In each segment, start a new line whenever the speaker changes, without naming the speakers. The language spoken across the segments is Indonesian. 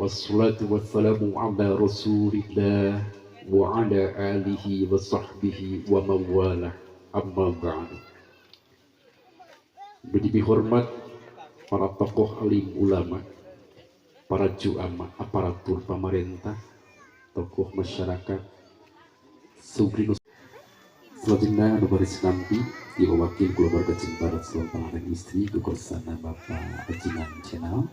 wassalatu wassalamu ala rasulillah wa ala alihi wa sahbihi wa mawalah, amma ba'du. Berdiri hormat para tokoh alim ulama, para juama, aparatur pemerintah, tokoh masyarakat, Subrinus selanjutnya anu baris nampi diwakil keluarga Jembar Selon Panganan Istri kekursana Bapak Ajinan Channel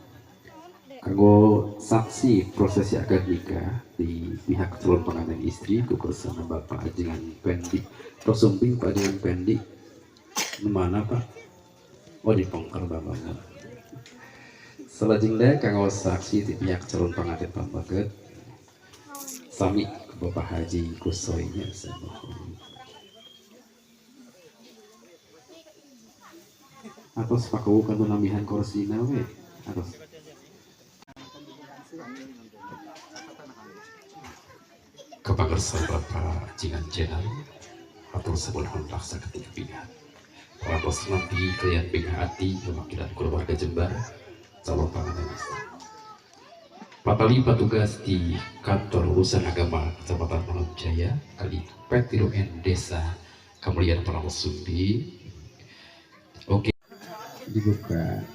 kanggo saksi prosesi akad nikah di pihak calon pengantin istri kekursana Bapak Ajinan Pendi Rosumping Pak Ajinan Pendi mana Pak? Oh di Pongker Bapak. Selanjutnya kanggo saksi di pihak calon pengantin pambaget sami Bapak Haji Kusoynya atas paku kan namihan korsina we atas kepangersan Bapak Jingan Jenal atau sebuah hontak saketik pilihan para bos nabi kalian bingah hati mewakilkan keluarga Jembar calon pangantin istri Patali petugas di kantor urusan agama Kecamatan Mangun Jaya kali Petiruan Desa Kemuliaan Pramusumbi. Oke dibuka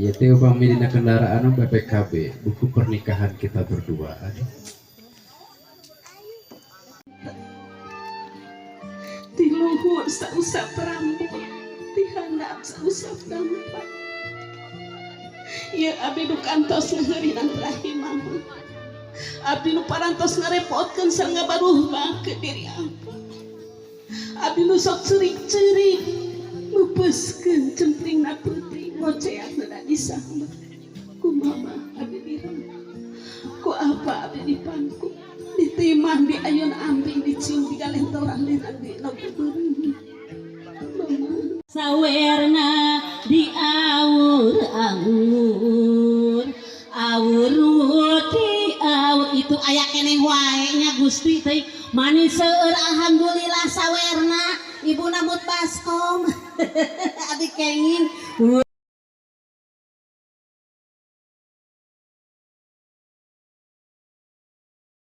ya teh upami dina kendaraan BPKB buku pernikahan kita berdua.
Di luhur sausap rambut di handap sausap dampak ya abdi nu kantos ngeureunang rahimah abdi nu parantos ngarepotkeun sareng ngabaruhna ke diri abdi nu sok ceurik-ceurik ngupeskeun cempringna putri ngoceakna da disambut ku mama abdi direm ku apa abdi dipangku ditimah di ayun amping dicium di galentoran di lagu
sawerna di awur-awur awur di awur itu aya keneh wae nya Gusti teh manis seueur alhamdulillah sawerna ibu namut baskom abi kenging